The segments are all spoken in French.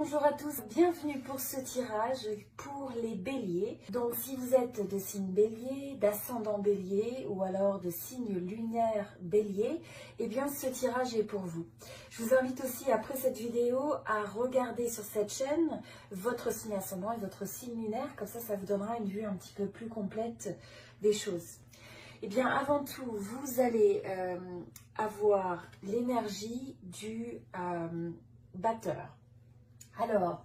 Bonjour à tous, bienvenue pour ce tirage pour les béliers. Donc si vous êtes de signe bélier, d'ascendant bélier ou alors de signe lunaire bélier, eh bien ce tirage est pour vous. Je vous invite aussi après cette vidéo à regarder sur cette chaîne votre signe ascendant et votre signe lunaire, comme ça vous donnera une vue un petit peu plus complète des choses. Eh bien avant tout, vous allez avoir l'énergie du batteur. Alors,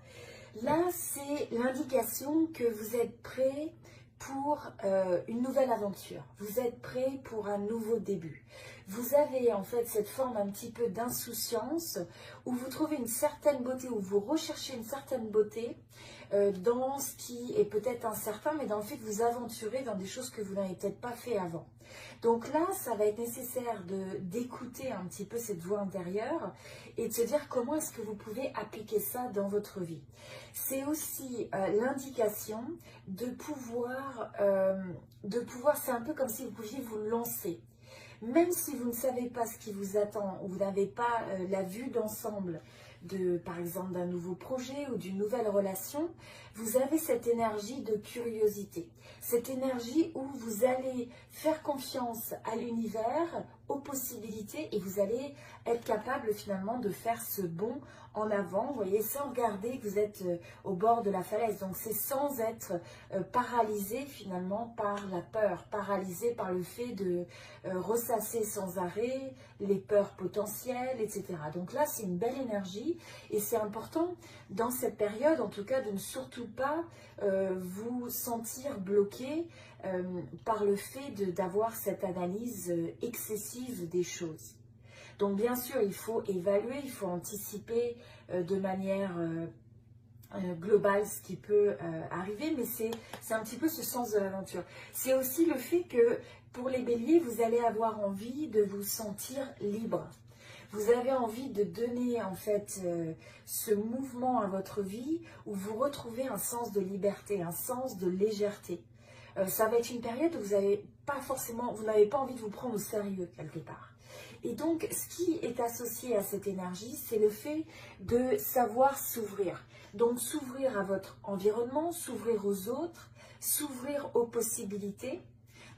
là, c'est l'indication que vous êtes prêt pour une nouvelle aventure. Vous êtes prêt pour un nouveau début. Vous avez en fait cette forme un petit peu d'insouciance où vous trouvez une certaine beauté, où vous recherchez une certaine beauté dans ce qui est peut-être incertain, mais dans le fait de vous aventurer dans des choses que vous n'avez peut-être pas fait avant. Donc là, ça va être nécessaire d'écouter un petit peu cette voix intérieure et de se dire comment est-ce que vous pouvez appliquer ça dans votre vie. C'est aussi l'indication de pouvoir, c'est un peu comme si vous pouviez vous lancer. Même si vous ne savez pas ce qui vous attend, ou vous n'avez pas la vue d'ensemble par exemple, d'un nouveau projet ou d'une nouvelle relation, vous avez cette énergie de curiosité. Cette énergie où vous allez faire confiance à l'univers, aux possibilités, et vous allez être capable finalement de faire ce bond en avant, vous voyez, sans regarder que vous êtes au bord de la falaise. Donc c'est sans être paralysé finalement par la peur, paralysé par le fait de ressasser sans arrêt les peurs potentielles, etc. Donc là, c'est une belle énergie et c'est important dans cette période, en tout cas, de ne surtout pas vous sentir bloqué par le fait d'avoir cette analyse excessive des choses. Donc bien sûr, il faut évaluer, il faut anticiper de manière globale ce qui peut arriver, mais c'est un petit peu ce sens de l'aventure. C'est aussi le fait que pour les béliers, vous allez avoir envie de vous sentir libre. Vous avez envie de donner en fait ce mouvement à votre vie où vous retrouvez un sens de liberté, un sens de légèreté. Ça va être une période où vous n'avez pas envie de vous prendre au sérieux quelque part. Et donc, ce qui est associé à cette énergie, c'est le fait de savoir s'ouvrir. Donc, s'ouvrir à votre environnement, s'ouvrir aux autres, s'ouvrir aux possibilités.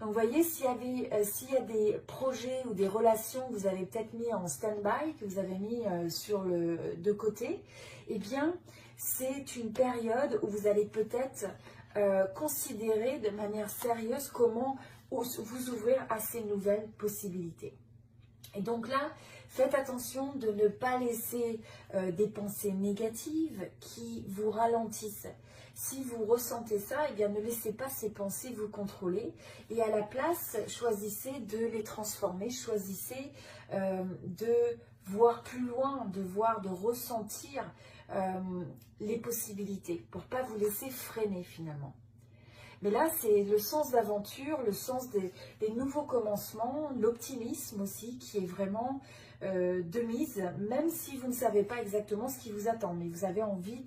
Donc, vous voyez, s'il y a des projets ou des relations que vous avez peut-être mis en stand-by, que vous avez mis de côté, eh bien, c'est une période où vous allez peut-être considérer de manière sérieuse comment vous ouvrir à ces nouvelles possibilités. Et donc là, faites attention de ne pas laisser des pensées négatives qui vous ralentissent. Si vous ressentez ça, eh bien ne laissez pas ces pensées vous contrôler. Et à la place, choisissez de les transformer, choisissez de voir plus loin, de ressentir les possibilités pour ne pas vous laisser freiner finalement. Mais là, c'est le sens d'aventure, le sens des nouveaux commencements, l'optimisme aussi qui est vraiment de mise, même si vous ne savez pas exactement ce qui vous attend, mais vous avez envie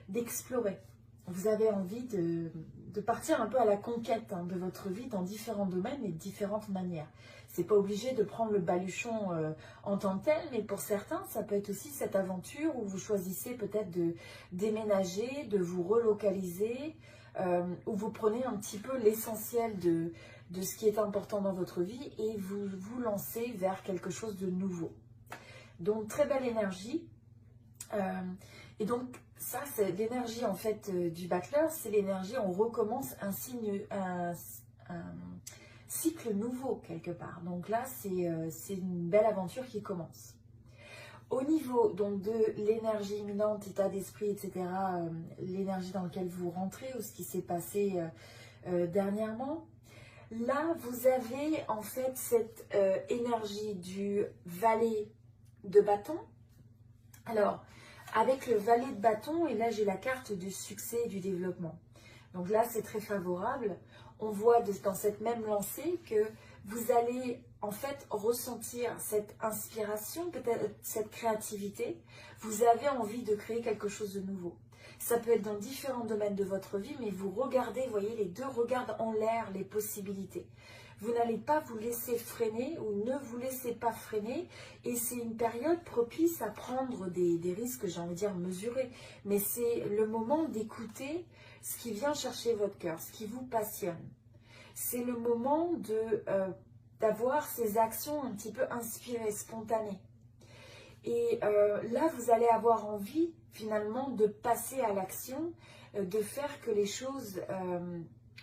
d'explorer. Vous avez envie de partir un peu à la conquête de votre vie dans différents domaines et de différentes manières. C'est pas obligé de prendre le baluchon en tant que tel, mais pour certains, ça peut être aussi cette aventure où vous choisissez peut-être de déménager, de vous relocaliser, où vous prenez un petit peu l'essentiel de ce qui est important dans votre vie et vous vous lancez vers quelque chose de nouveau. Donc, très belle énergie. Et donc, ça, c'est l'énergie en fait du battleur, c'est l'énergie, on recommence un cycle nouveau quelque part. Donc là, c'est une belle aventure qui commence. Au niveau donc de l'énergie imminente, état d'esprit, etc., l'énergie dans laquelle vous rentrez ou ce qui s'est passé dernièrement, là vous avez en fait cette énergie du valet de bâton. Alors, avec le valet de bâton, et là j'ai la carte du succès et du développement. Donc là c'est très favorable. On voit dans cette même lancée que vous allez en fait ressentir cette inspiration, peut-être cette créativité. Vous avez envie de créer quelque chose de nouveau. Ça peut être dans différents domaines de votre vie, mais vous regardez, vous voyez, les deux regardent en l'air les possibilités. vous n'allez pas vous laisser freiner ou ne vous laissez pas freiner. Et c'est une période propice à prendre des risques, j'ai envie de dire mesurés. Mais c'est le moment d'écouter ce qui vient chercher votre cœur, ce qui vous passionne. C'est le moment d'avoir ces actions un petit peu inspirées, spontanées. Et là, vous allez avoir envie finalement de passer à l'action, de faire que les choses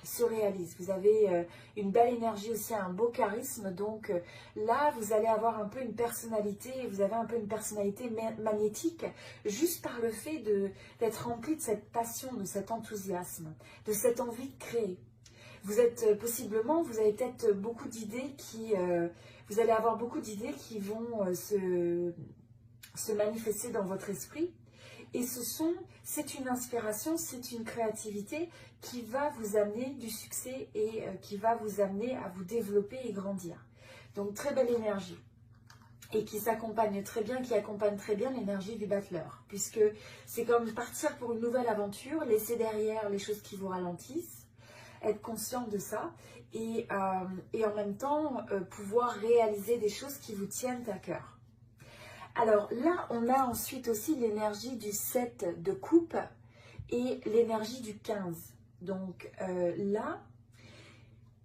se réalisent. Vous avez une belle énergie aussi, un beau charisme. Donc là, vous allez avoir un peu une personnalité, vous avez un peu une personnalité magnétique, juste par le fait d'être rempli de cette passion, de cet enthousiasme, de cette envie de créer. Vous êtes possiblement, vous avez peut-être beaucoup d'idées vous allez avoir beaucoup d'idées qui vont se manifester dans votre esprit. Et c'est une inspiration, c'est une créativité qui va vous amener du succès et qui va vous amener à vous développer et grandir. Donc très belle énergie. Et qui s'accompagne très bien, qui accompagne très bien l'énergie du battleur. Puisque c'est comme partir pour une nouvelle aventure, laisser derrière les choses qui vous ralentissent, être conscient de ça et en même temps pouvoir réaliser des choses qui vous tiennent à cœur. Alors là, on a ensuite aussi l'énergie du 7 de coupe et l'énergie du 15. Donc là,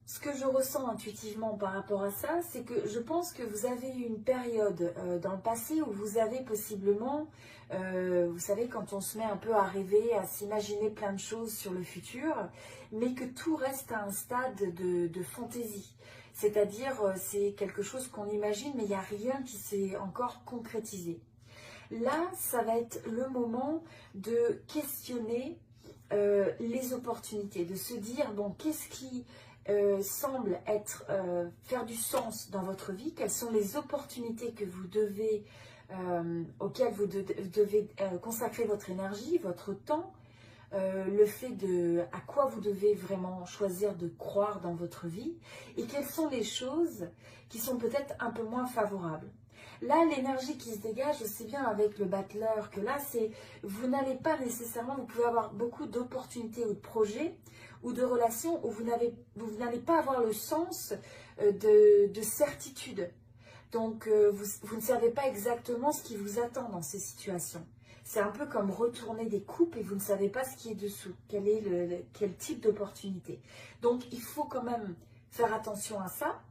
ce que je ressens intuitivement par rapport à ça, c'est que je pense que vous avez eu une période dans le passé où vous avez possiblement, vous savez, quand on se met un peu à rêver, à s'imaginer plein de choses sur le futur, mais que tout reste à un stade de fantaisie. C'est-à-dire, c'est quelque chose qu'on imagine, mais il n'y a rien qui s'est encore concrétisé. Là, ça va être le moment de questionner les opportunités, de se dire, bon, qu'est-ce qui semble faire du sens dans votre vie, quelles sont les opportunités que vous devez, auxquelles vous devez consacrer votre énergie, votre temps, le fait à quoi vous devez vraiment choisir de croire dans votre vie et quelles sont les choses qui sont peut-être un peu moins favorables. Là, l'énergie qui se dégage aussi bien avec le battleur que là, c'est vous n'allez pas nécessairement, vous pouvez avoir beaucoup d'opportunités ou de projets ou de relations où vous n'allez pas avoir le sens de certitude. Donc, vous ne savez pas exactement ce qui vous attend dans ces situations. C'est un peu comme retourner des coupes et vous ne savez pas ce qui est dessous, quel type d'opportunité. Donc, il faut quand même faire attention à ça,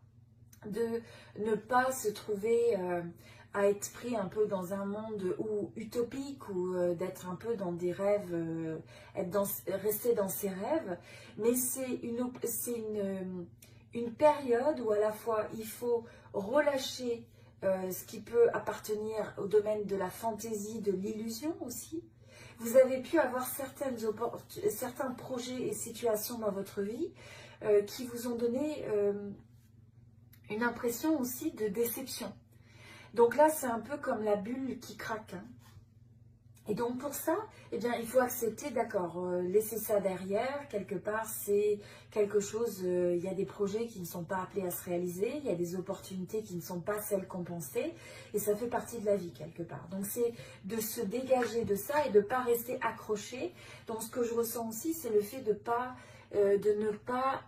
de ne pas se trouver à être pris un peu dans un monde utopique ou d'être un peu dans des rêves, rester dans ses rêves. Mais c'est une période où à la fois il faut relâcher ce qui peut appartenir au domaine de la fantaisie, de l'illusion aussi. Vous avez pu avoir certains projets et situations dans votre vie qui vous ont donné une impression aussi de déception. Donc là, c'est un peu comme la bulle qui craque. Hein. Et donc pour ça, eh bien, il faut accepter, d'accord, laisser ça derrière, quelque part, c'est quelque chose, il y a des projets qui ne sont pas appelés à se réaliser, il y a des opportunités qui ne sont pas celles qu'on pensait, et ça fait partie de la vie, quelque part. Donc c'est de se dégager de ça et de ne pas rester accroché. Donc ce que je ressens aussi, c'est le fait de ne pas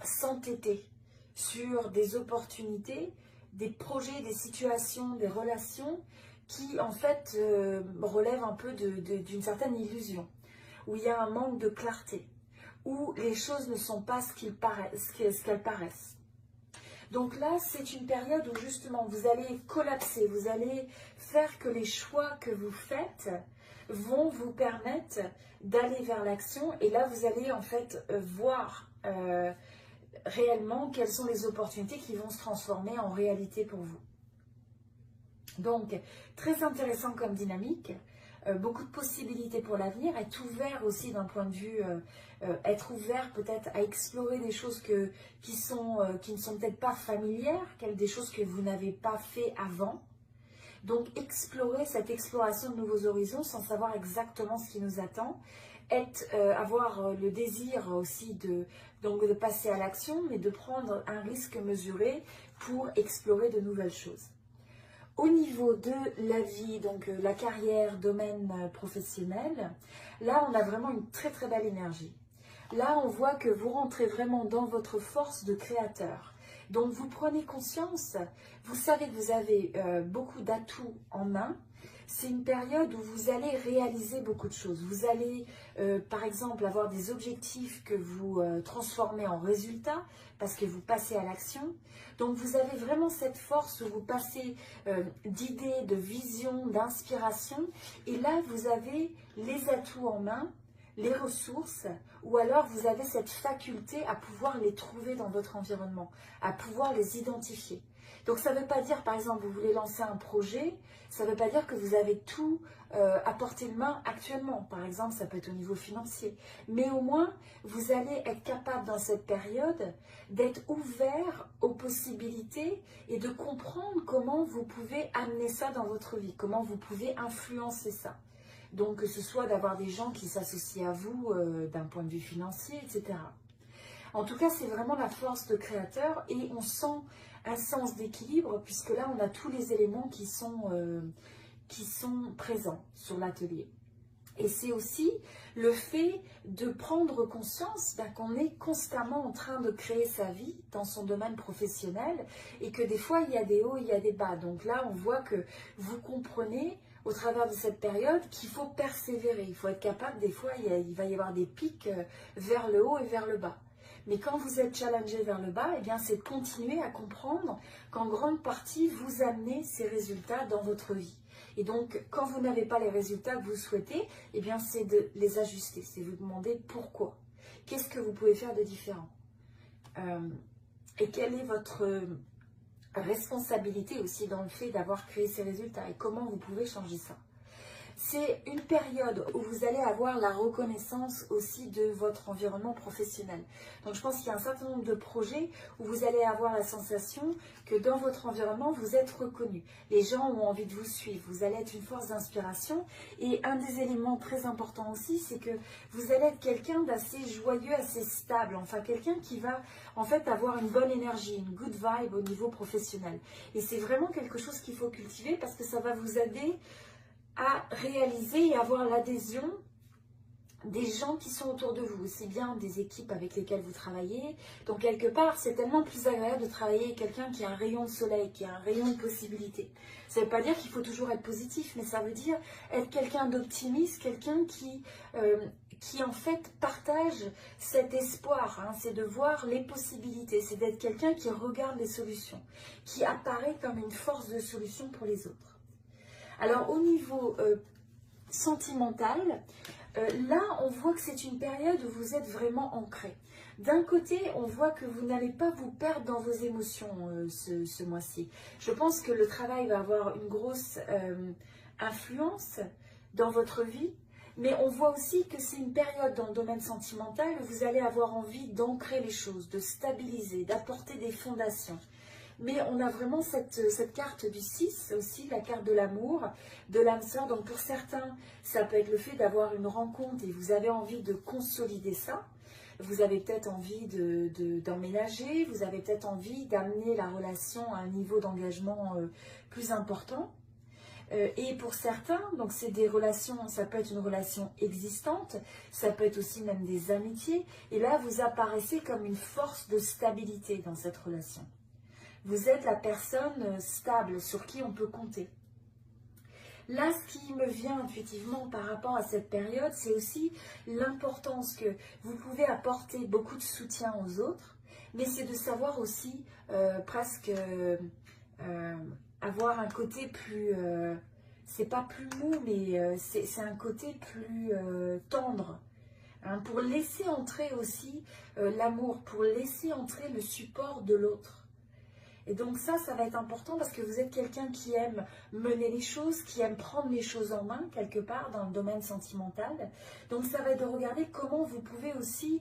s'entêter sur des opportunités, des projets, des situations, des relations qui en fait relèvent un peu d'une certaine illusion, où il y a un manque de clarté, où les choses ne sont pas ce qu'elles paraissent. Donc là, c'est une période où justement vous allez collapser, vous allez faire que les choix que vous faites vont vous permettre d'aller vers l'action, et là vous allez en fait voir réellement quelles sont les opportunités qui vont se transformer en réalité pour vous. Donc, très intéressant comme dynamique, beaucoup de possibilités pour l'avenir, être ouvert aussi d'un point de vue, être ouvert peut-être à explorer des choses qui ne sont peut-être pas familières, des choses que vous n'avez pas fait avant. Donc, explorer cette exploration de nouveaux horizons sans savoir exactement ce qui nous attend, avoir le désir aussi de passer à l'action, mais de prendre un risque mesuré pour explorer de nouvelles choses. Au niveau de la vie, donc la carrière, domaine professionnel, là on a vraiment une très très belle énergie. là on voit que vous rentrez vraiment dans votre force de créateur. Donc vous prenez conscience, vous savez que vous avez beaucoup d'atouts en main. C'est une période où vous allez réaliser beaucoup de choses. Vous allez, par exemple, avoir des objectifs que vous transformez en résultats parce que vous passez à l'action. Donc, vous avez vraiment cette force où vous passez d'idées, de visions, d'inspiration. Et là, vous avez les atouts en main, les ressources, ou alors vous avez cette faculté à pouvoir les trouver dans votre environnement, à pouvoir les identifier. Donc ça ne veut pas dire, par exemple, vous voulez lancer un projet, ça ne veut pas dire que vous avez tout à portée de main actuellement. Par exemple, ça peut être au niveau financier. Mais au moins, vous allez être capable dans cette période d'être ouvert aux possibilités et de comprendre comment vous pouvez amener ça dans votre vie, comment vous pouvez influencer ça. Donc que ce soit d'avoir des gens qui s'associent à vous d'un point de vue financier, etc. En tout cas, c'est vraiment la force de créateur et on sent un sens d'équilibre puisque là, on a tous les éléments qui sont présents sur l'atelier. Et c'est aussi le fait de prendre conscience qu'on est constamment en train de créer sa vie dans son domaine professionnel et que des fois, il y a des hauts, il y a des bas. Donc là, on voit que vous comprenez au travers de cette période qu'il faut persévérer. Il faut être capable, des fois, il va y avoir des pics vers le haut et vers le bas. Mais quand vous êtes challengé vers le bas, eh bien, c'est de continuer à comprendre qu'en grande partie, vous amenez ces résultats dans votre vie. Et donc, quand vous n'avez pas les résultats que vous souhaitez, eh bien, c'est de les ajuster. C'est vous demander pourquoi. Qu'est-ce que vous pouvez faire de différent et quelle est votre responsabilité aussi dans le fait d'avoir créé ces résultats et comment vous pouvez changer ça. C'est une période où vous allez avoir la reconnaissance aussi de votre environnement professionnel. Donc je pense qu'il y a un certain nombre de projets où vous allez avoir la sensation que dans votre environnement, vous êtes reconnu. Les gens ont envie de vous suivre, vous allez être une force d'inspiration. Et un des éléments très importants aussi, c'est que vous allez être quelqu'un d'assez joyeux, assez stable. Enfin, quelqu'un qui va en fait avoir une bonne énergie, une good vibe au niveau professionnel. Et c'est vraiment quelque chose qu'il faut cultiver parce que ça va vous aider à réaliser et avoir l'adhésion des gens qui sont autour de vous, aussi bien des équipes avec lesquelles vous travaillez. Donc quelque part, c'est tellement plus agréable de travailler avec quelqu'un qui a un rayon de soleil, qui a un rayon de possibilités. Ça ne veut pas dire qu'il faut toujours être positif, mais ça veut dire être quelqu'un d'optimiste, quelqu'un qui en fait partage cet espoir, hein. C'est de voir les possibilités, c'est d'être quelqu'un qui regarde les solutions, qui apparaît comme une force de solution pour les autres. Alors au niveau sentimental, là on voit que c'est une période où vous êtes vraiment ancré. D'un côté, on voit que vous n'allez pas vous perdre dans vos émotions ce mois-ci. Je pense que le travail va avoir une grosse influence dans votre vie, mais on voit aussi que c'est une période dans le domaine sentimental où vous allez avoir envie d'ancrer les choses, de stabiliser, d'apporter des fondations. Mais on a vraiment cette carte du 6 aussi, la carte de l'amour, de l'âme sœur. Donc pour certains, ça peut être le fait d'avoir une rencontre et vous avez envie de consolider ça. Vous avez peut-être envie d'emménager, vous avez peut-être envie d'amener la relation à un niveau d'engagement plus important. Et pour certains, donc c'est des relations, ça peut être une relation existante, ça peut être aussi même des amitiés. Et là, vous apparaissez comme une force de stabilité dans cette relation. Vous êtes la personne stable sur qui on peut compter. Là, ce qui me vient intuitivement par rapport à cette période, c'est aussi l'importance que vous pouvez apporter beaucoup de soutien aux autres, mais c'est de savoir aussi presque avoir un côté plus, c'est pas plus mou, mais c'est un côté plus tendre. Hein, pour laisser entrer aussi l'amour, pour laisser entrer le support de l'autre. Et donc ça va être important parce que vous êtes quelqu'un qui aime mener les choses, qui aime prendre les choses en main quelque part dans le domaine sentimental. Donc ça va être de regarder comment vous pouvez aussi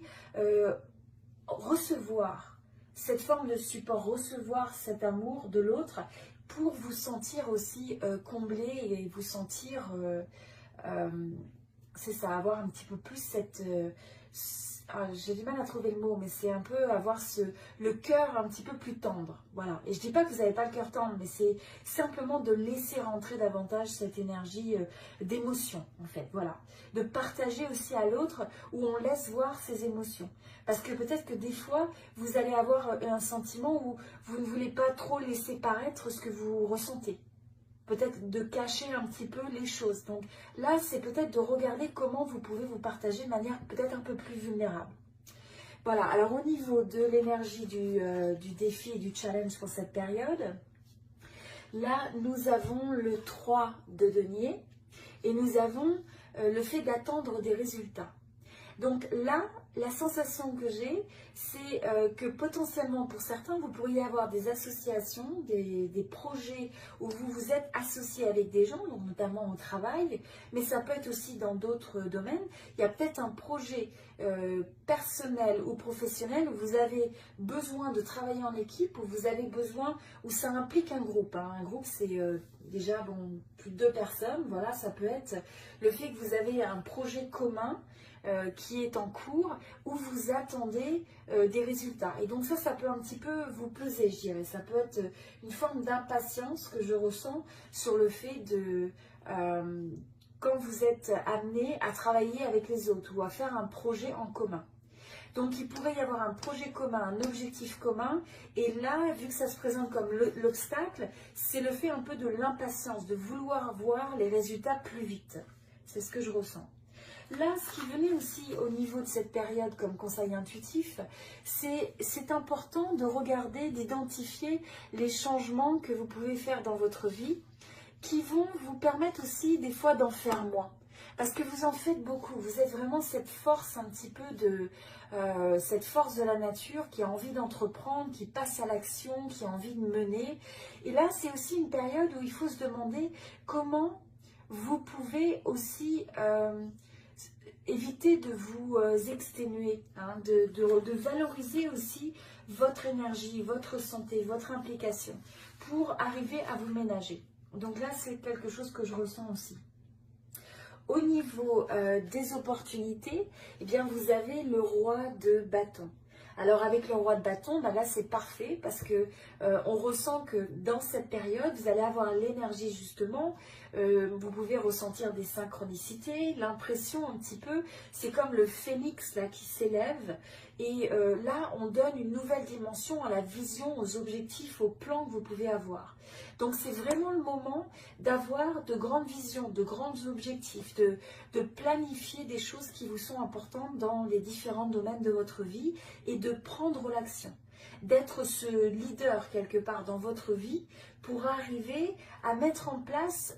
recevoir cette forme de support, recevoir cet amour de l'autre pour vous sentir aussi comblé et vous sentir, c'est ça, avoir un petit peu plus j'ai du mal à trouver le mot, mais c'est un peu avoir le cœur un petit peu plus tendre. Voilà. Et je dis pas que vous n'avez pas le cœur tendre, mais c'est simplement de laisser rentrer davantage cette énergie d'émotion, en fait. Voilà. De partager aussi à l'autre où on laisse voir ses émotions. Parce que peut-être que des fois, vous allez avoir un sentiment où vous ne voulez pas trop laisser paraître ce que vous ressentez. Peut-être de cacher un petit peu les choses. Donc là, c'est peut-être de regarder comment vous pouvez vous partager de manière peut-être un peu plus vulnérable. Voilà, alors au niveau de l'énergie du défi et du challenge pour cette période, là, nous avons le 3 de denier et nous avons le fait d'attendre des résultats. Donc là, la sensation que j'ai, c'est que potentiellement pour certains, vous pourriez avoir des associations, des projets où vous vous êtes associé avec des gens, donc notamment au travail, mais ça peut être aussi dans d'autres domaines. Il y a peut-être un projet personnel ou professionnel où vous avez besoin de travailler en équipe, où vous avez besoin, où ça implique un groupe. Hein. Un groupe, c'est déjà plus de 2 personnes. Voilà, ça peut être le fait que vous avez un projet commun qui est en cours, où vous attendez des résultats. Et donc ça peut un petit peu vous peser, je dirais. Ça peut être une forme d'impatience que je ressens sur le fait de... quand vous êtes amené à travailler avec les autres ou à faire un projet en commun. Donc il pourrait y avoir un projet commun, un objectif commun, et là, vu que ça se présente comme l'obstacle, c'est le fait un peu de l'impatience, de vouloir voir les résultats plus vite. C'est ce que je ressens. Là, ce qui venait aussi au niveau de cette période comme conseil intuitif, c'est important de regarder, d'identifier les changements que vous pouvez faire dans votre vie qui vont vous permettre aussi des fois d'en faire moins. Parce que vous en faites beaucoup, vous êtes vraiment cette force un petit peu cette force de la nature qui a envie d'entreprendre, qui passe à l'action, qui a envie de mener. Et là, c'est aussi une période où il faut se demander comment vous pouvez aussi... évitez de vous exténuer, hein, de valoriser aussi votre énergie, votre santé, votre implication pour arriver à vous ménager. Donc là, c'est quelque chose que je ressens aussi. Au niveau des opportunités, eh bien, vous avez le roi de bâton. Alors avec le roi de bâton, là c'est parfait parce que on ressent que dans cette période, vous allez avoir l'énergie justement, vous pouvez ressentir des synchronicités, l'impression un petit peu, c'est comme le phénix là qui s'élève et là on donne une nouvelle dimension à la vision, aux objectifs, aux plans que vous pouvez avoir. Donc c'est vraiment le moment d'avoir de grandes visions, de grands objectifs, de planifier des choses qui vous sont importantes dans les différents domaines de votre vie et de prendre l'action. D'être ce leader quelque part dans votre vie pour arriver à mettre en place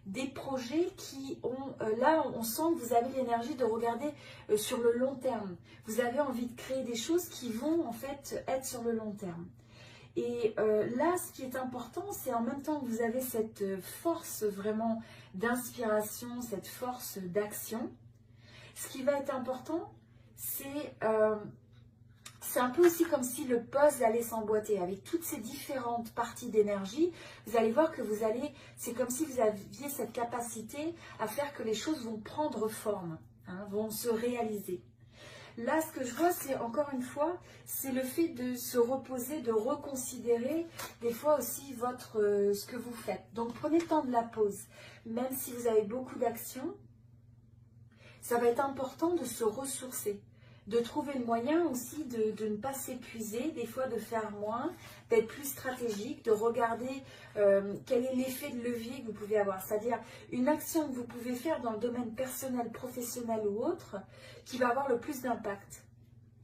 des projets qui ont, là on sent que vous avez l'énergie de regarder sur le long terme. Vous avez envie de créer des choses qui vont en fait être sur le long terme. Et là, ce qui est important, c'est en même temps que vous avez cette force vraiment d'inspiration, cette force d'action, ce qui va être important, c'est un peu aussi comme si le puzzle allait s'emboîter avec toutes ces différentes parties d'énergie. Vous allez voir que c'est comme si vous aviez cette capacité à faire que les choses vont prendre forme, hein, vont se réaliser. Là, ce que je vois, c'est encore une fois, c'est le fait de se reposer, de reconsidérer des fois aussi ce que vous faites. Donc, prenez le temps de la pause. Même si vous avez beaucoup d'actions, ça va être important de se ressourcer, de trouver le moyen aussi de ne pas s'épuiser, des fois de faire moins, d'être plus stratégique, de regarder quel est l'effet de levier que vous pouvez avoir. C'est-à-dire une action que vous pouvez faire dans le domaine personnel, professionnel ou autre, qui va avoir le plus d'impact.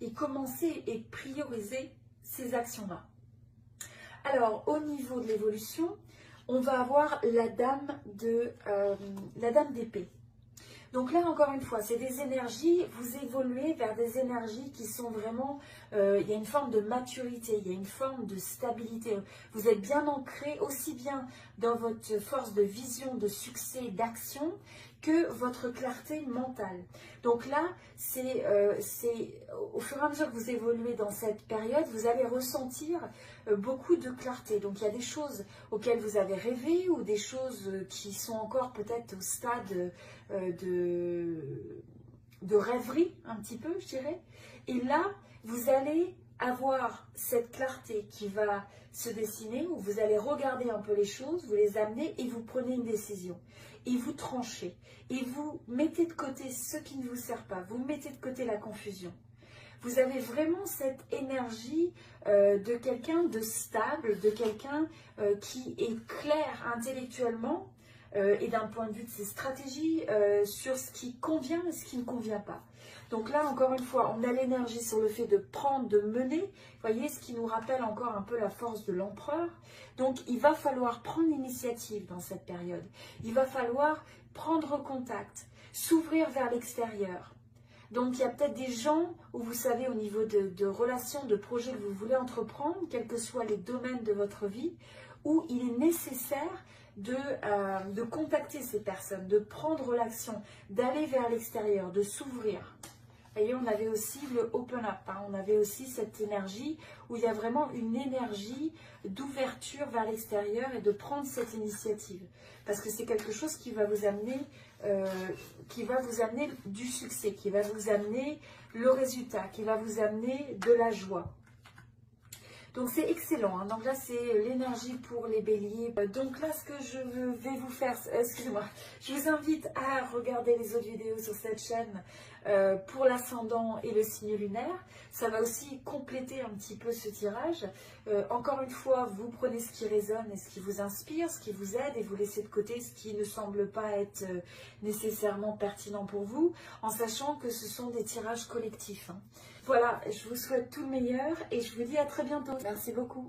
Et commencer et prioriser ces actions-là. Alors, au niveau de l'évolution, on va avoir la dame d'épée. Donc là, encore une fois, c'est des énergies, vous évoluez vers des énergies qui sont vraiment, il y a une forme de maturité, il y a une forme de stabilité. Vous êtes bien ancré aussi bien dans votre force de vision, de succès, d'action, que votre clarté mentale. Donc là, c'est au fur et à mesure que vous évoluez dans cette période, vous allez ressentir beaucoup de clarté. Donc il y a des choses auxquelles vous avez rêvé ou des choses qui sont encore peut-être au stade de rêverie, un petit peu, je dirais. Et là, vous allez avoir cette clarté qui va se dessiner, où vous allez regarder un peu les choses, vous les amener et vous prenez une décision. Et vous tranchez. Et vous mettez de côté ce qui ne vous sert pas. Vous mettez de côté la confusion. Vous avez vraiment cette énergie de quelqu'un de stable, de quelqu'un qui est clair intellectuellement et d'un point de vue de ses stratégies sur ce qui convient et ce qui ne convient pas. Donc là, encore une fois, on a l'énergie sur le fait de prendre, de mener, vous voyez, ce qui nous rappelle encore un peu la force de l'empereur. Donc, il va falloir prendre l'initiative dans cette période. Il va falloir prendre contact, s'ouvrir vers l'extérieur. Donc, il y a peut-être des gens où vous savez, au niveau de relations, de projets que vous voulez entreprendre, quels que soient les domaines de votre vie, où il est nécessaire de contacter ces personnes, de prendre l'action, d'aller vers l'extérieur, de s'ouvrir. Vous voyez, on avait aussi le open up, hein, on avait aussi cette énergie où il y a vraiment une énergie d'ouverture vers l'extérieur et de prendre cette initiative. Parce que c'est quelque chose qui va vous amener du succès, qui va vous amener le résultat, qui va vous amener de la joie. Donc c'est excellent, hein. Donc là c'est l'énergie pour les béliers. Donc là ce que je vais vous faire, excusez-moi, je vous invite à regarder les autres vidéos sur cette chaîne pour l'ascendant et le signe lunaire. Ça va aussi compléter un petit peu ce tirage. Encore une fois, vous prenez ce qui résonne et ce qui vous inspire, ce qui vous aide et vous laissez de côté ce qui ne semble pas être nécessairement pertinent pour vous, en sachant que ce sont des tirages collectifs, hein. Voilà, je vous souhaite tout le meilleur et je vous dis à très bientôt. Merci beaucoup.